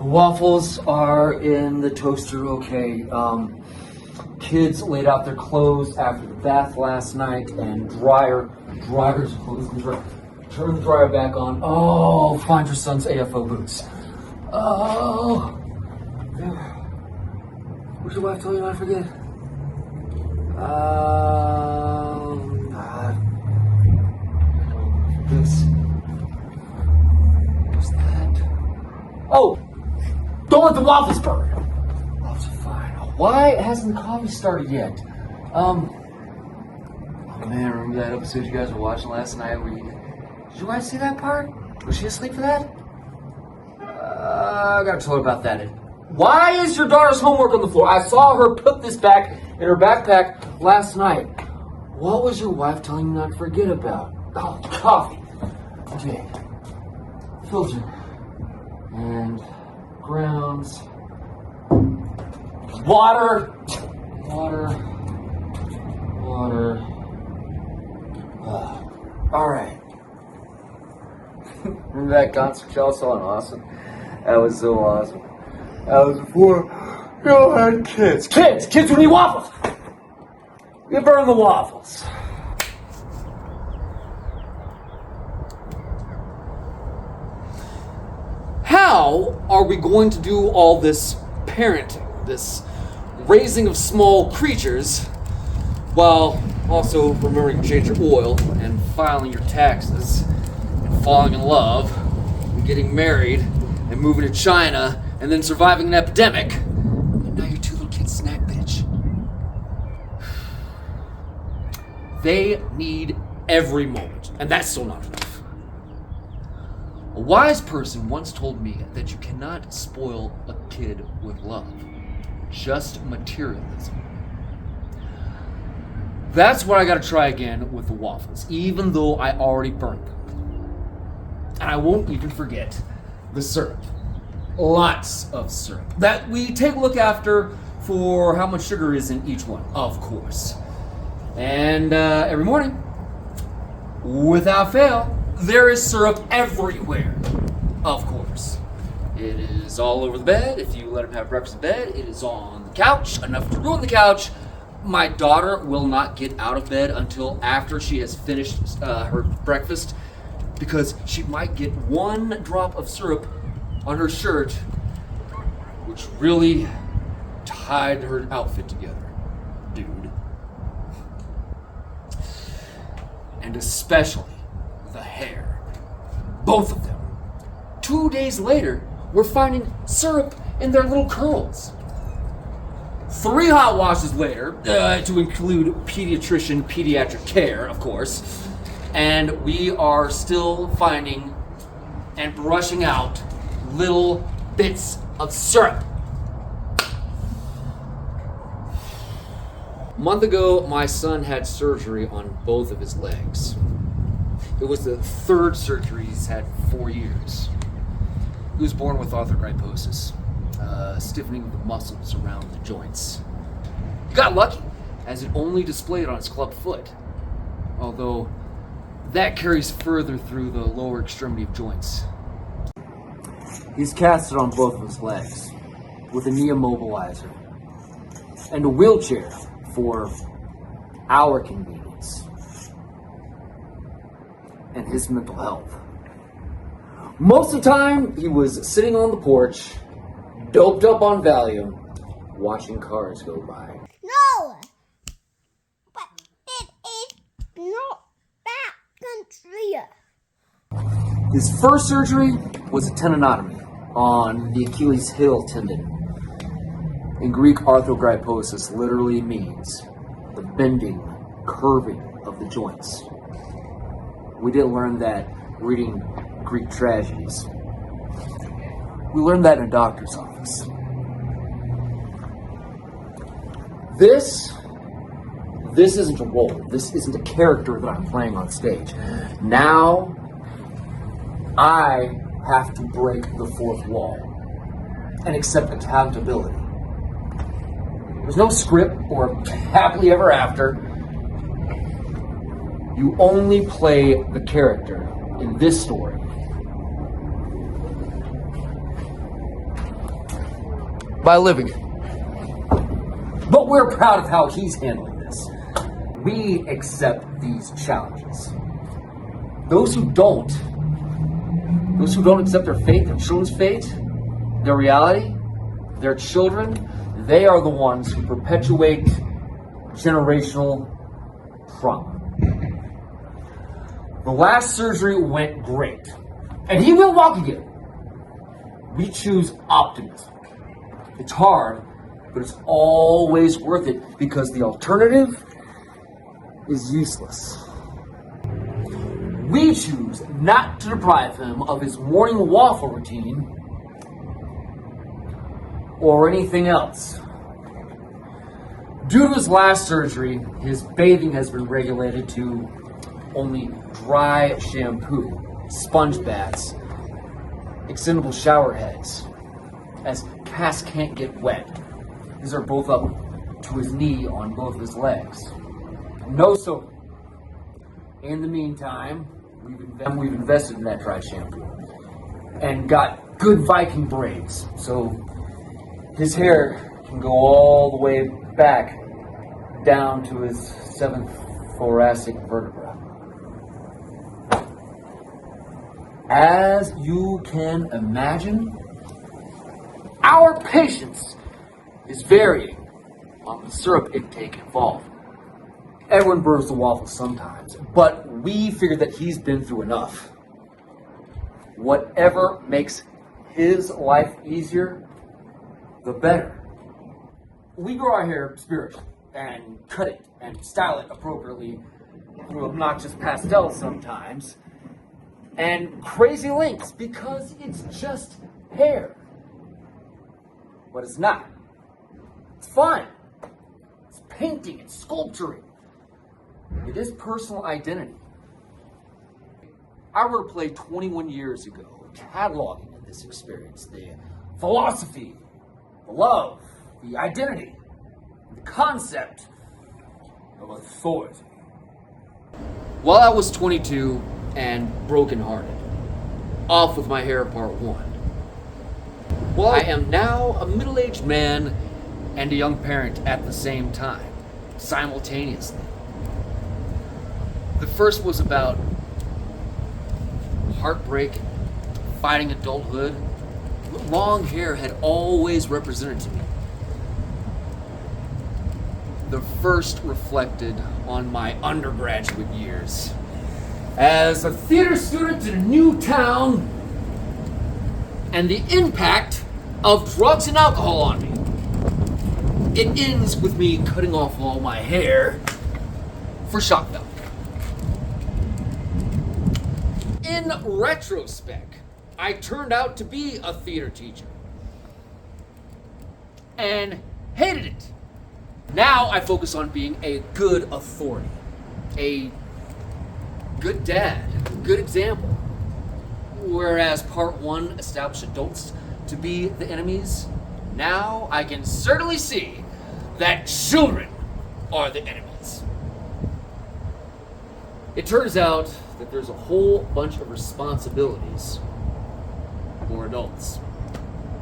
Waffles are in the toaster, okay. Kids laid out their clothes after the bath last night, and dryer's closed. Turn the dryer back on. Oh, find your son's AFO boots. Oh. What's your wife tell you not to forget? This. What's that? Oh! Don't let the waffles burn! Waffles are fine. Why hasn't the coffee started yet? Oh man, remember that episode you guys were watching last night where did your wife see that part? Was she asleep for that? I gotta tell her about that. Why is your daughter's homework on the floor? I saw her put this back in her backpack last night. What was your wife telling you not to forget about? Oh, coffee. Okay. Filter. And grounds. Water. All right. Remember that concert y'all saw in Austin? That was so awesome. That was before y'all had kids. Kids would eat waffles. You burn the waffles. How are we going to do all this parenting, this raising of small creatures, while also remembering to change your oil and filing your taxes and falling in love and getting married and moving to China and then surviving an epidemic, and now your two little kids snack bitch? They need every moment, and that's still not enough. A wise person once told me that you cannot spoil a kid with love, just materialism. That's what I gotta try again with the waffles, even though I already burned them. And I won't even forget the syrup. Lots of syrup that we take a look after for how much sugar is in each one, of course. And every morning, without fail, there is syrup everywhere, of course. It is all over the bed. If you let him have breakfast in bed, it is on the couch, enough to ruin the couch. My daughter will not get out of bed until after she has finished her breakfast, because she might get one drop of syrup on her shirt, which really tied her outfit together, dude. And especially the hair. Both of them. 2 days later, we're finding syrup in their little curls. 3 hot washes later, to include pediatric care, of course, and we are still finding and brushing out little bits of syrup. A month ago, my son had surgery on both of his legs. It was the 3rd surgery he's had in 4 years. He was born with arthrogryposis, stiffening of the muscles around the joints. He got lucky, as it only displayed on his club foot, although that carries further through the lower extremity of joints. He's casted on both of his legs, with a knee immobilizer, and a wheelchair for our convenience, and his mental health. Most of the time, he was sitting on the porch, doped up on Valium, watching cars go by. No! But it is not that country. His first surgery was a tendinotomy on the Achilles heel tendon. In Greek, arthrogryposis literally means the bending, curving of the joints. We didn't learn that reading Greek tragedies. We learned that in a doctor's office. This isn't a role. This isn't a character that I'm playing on stage. Now, I have to break the 4th wall and accept accountability. There's no script or happily ever after. You only play the character in this story. by living it. But we're proud of how he's handling this. We accept these challenges. Those who don't accept their fate, their children's fate, their reality, their children, they are the ones who perpetuate generational trauma. The last surgery went great, and he will walk again. We choose optimism. It's hard, but it's always worth it because the alternative is useless. We choose not to deprive him of his morning waffle routine or anything else. Due to his last surgery, his bathing has been regulated to only dry shampoo, sponge baths, extendable shower heads, as Cass can't get wet. These are both up to his knee on both of his legs. No soap. In the meantime, we've invested in that dry shampoo and got good Viking braids, so his hair can go all the way back down to his 7th thoracic vertebra. As you can imagine, our patience is varying on the syrup intake involved. Everyone burns the waffles sometimes, but we figured that he's been through enough. Whatever makes his life easier, the better. We grow our hair spiritually and cut it and style it appropriately through obnoxious pastels sometimes and crazy lengths because it's just hair. But it's not. It's fun. It's painting, it's sculpturing. It is personal identity. I wrote a play 21 years ago, cataloging this experience, the philosophy, the love, the identity, the concept of authority. While I was 22 and brokenhearted, off with my hair part 1. Well, I am now a middle-aged man and a young parent at the same time, simultaneously. The first was about heartbreak, fighting adulthood. What long hair had always represented to me. The first reflected on my undergraduate years. As a theater student in a new town, and the impact of drugs and alcohol on me. It ends with me cutting off all my hair for shock value. In retrospect, I turned out to be a theater teacher and hated it. Now I focus on being a good authority, a good dad, a good example. Whereas part 1 established adults to be the enemies, now I can certainly see that children are the enemies. It turns out that there's a whole bunch of responsibilities for adults.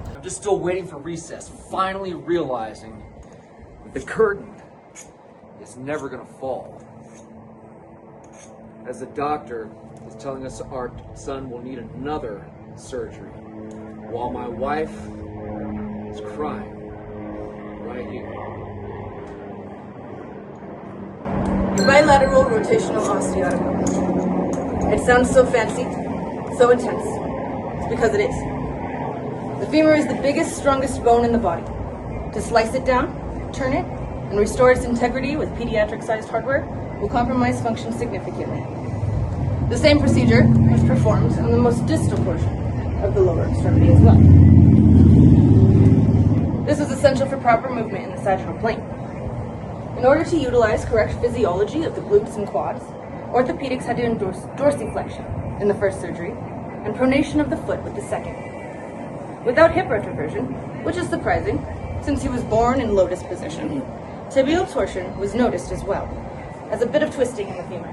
I'm just still waiting for recess, finally realizing that the curtain is never gonna fall. As the doctor is telling us our son will need another surgery, while my wife is crying right here. Bilateral rotational osteotomy. It sounds so fancy, so intense. It's because it is. The femur is the biggest, strongest bone in the body. To slice it down, turn it, and restore its integrity with pediatric-sized hardware will compromise function significantly. The same procedure was performed on the most distal portion of the lower extremity as well. This is essential for proper movement in the sagittal plane. In order to utilize correct physiology of the glutes and quads, orthopedics had to endorse dorsiflexion in the first surgery and pronation of the foot with the second. Without hip retroversion, which is surprising since he was born in lotus position, tibial torsion was noticed as well, as a bit of twisting in the femur.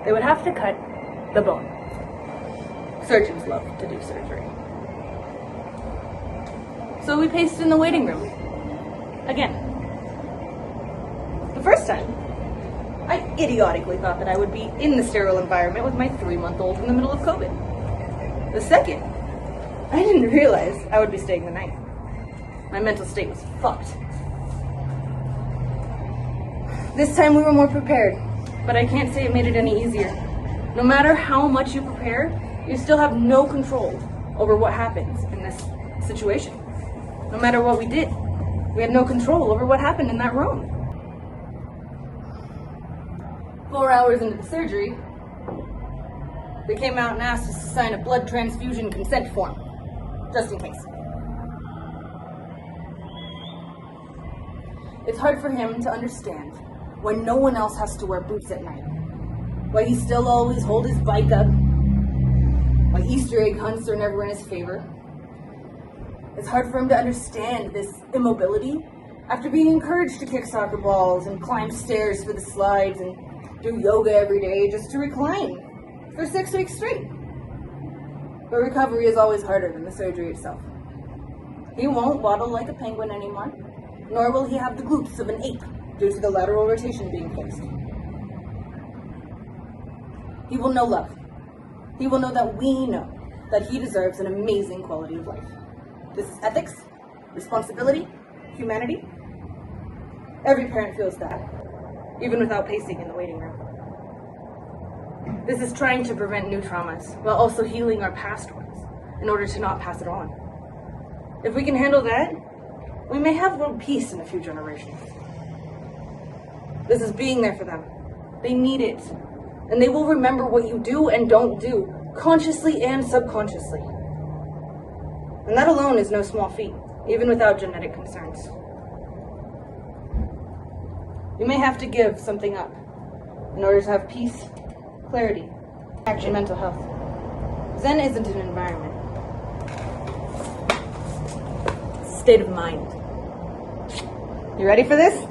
They would have to cut the bone. Surgeons love to do surgery. So we paced in the waiting room. Again. The first time, I idiotically thought that I would be in the sterile environment with my 3-month-old in the middle of COVID. The second, I didn't realize I would be staying the night. My mental state was fucked. This time we were more prepared, but I can't say it made it any easier. No matter how much you prepare, you still have no control over what happens in this situation. No matter what we did, we had no control over what happened in that room. 4 hours into the surgery, they came out and asked us to sign a blood transfusion consent form, just in case. It's hard for him to understand why no one else has to wear boots at night, why he still always hold his bike up, why Easter egg hunts are never in his favor. It's hard for him to understand this immobility after being encouraged to kick soccer balls and climb stairs for the slides and do yoga every day just to recline for 6 weeks straight. But recovery is always harder than the surgery itself. He won't waddle like a penguin anymore, nor will he have the glutes of an ape due to the lateral rotation being fixed. He will know love. He will know that we know that he deserves an amazing quality of life. This is ethics, responsibility, humanity. Every parent feels that, even without pacing in the waiting room. This is trying to prevent new traumas while also healing our past ones in order to not pass it on. If we can handle that, we may have world peace in a few generations. This is being there for them. They need it. And they will remember what you do and don't do, consciously and subconsciously. And that alone is no small feat, even without genetic concerns. You may have to give something up in order to have peace, clarity, and mental health. Zen isn't an environment. It's a state of mind. You ready for this?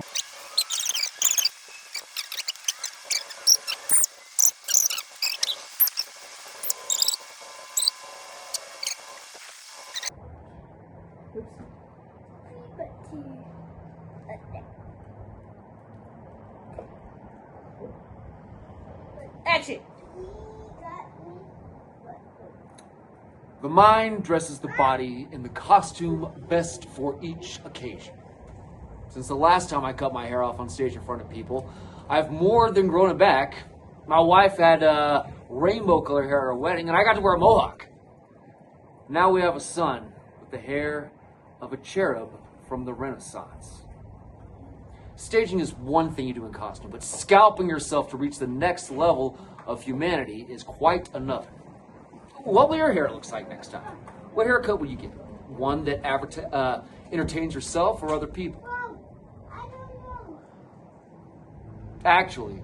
Action! The mind dresses the body in the costume best for each occasion. Since the last time I cut my hair off on stage in front of people, I've more than grown it back. My wife had rainbow color hair at her wedding, and I got to wear a mohawk. Now we have a son with the hair of a cherub from the Renaissance. Staging is one thing you do in costume, but scalping yourself to reach the next level of humanity is quite another. What will your hair looks like next time? What haircut will you get? One that entertains yourself or other people? I don't know. Actually,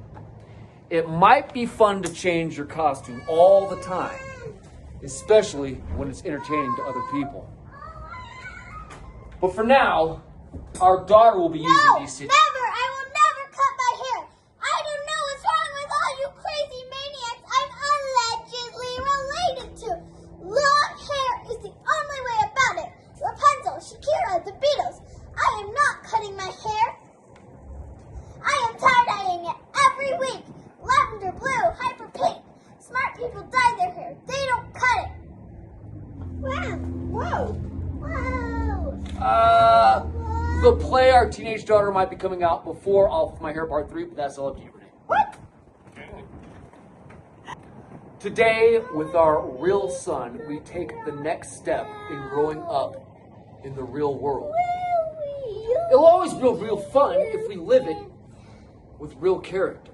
it might be fun to change your costume all the time, especially when it's entertaining to other people. But for now, our daughter will be using No, these never! I will never cut my hair! I don't know what's wrong with all you crazy maniacs I'm allegedly related to! Long hair is the only way about it! Rapunzel, Shakira, the Beatles! I am not cutting my hair! I am tie-dyeing it every week! Lavender blue, hyper pink! Smart people dye their hair, they don't cut it! Wow! Whoa! Whoa! The play Our Teenage Daughter might be coming out before Off With My Hair Part 3, but that's all up to you, Renee. What? Today, with our real son, we take the next step in growing up in the real world. It'll always be real fun if we live it with real character.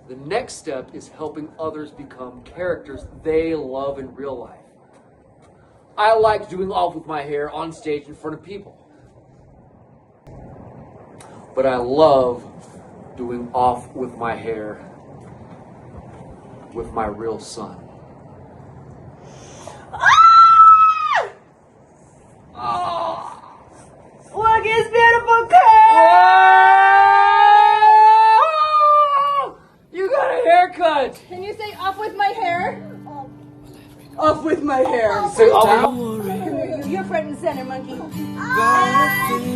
The next step is helping others become characters they love in real life. I like doing Off With My Hair on stage in front of people. But I love doing Off With My Hair with my real son. Look, his beautiful curl! You got a haircut! Can you say off with my hair? Off with my hair. Say, Can you to your front and center, monkey. But I feel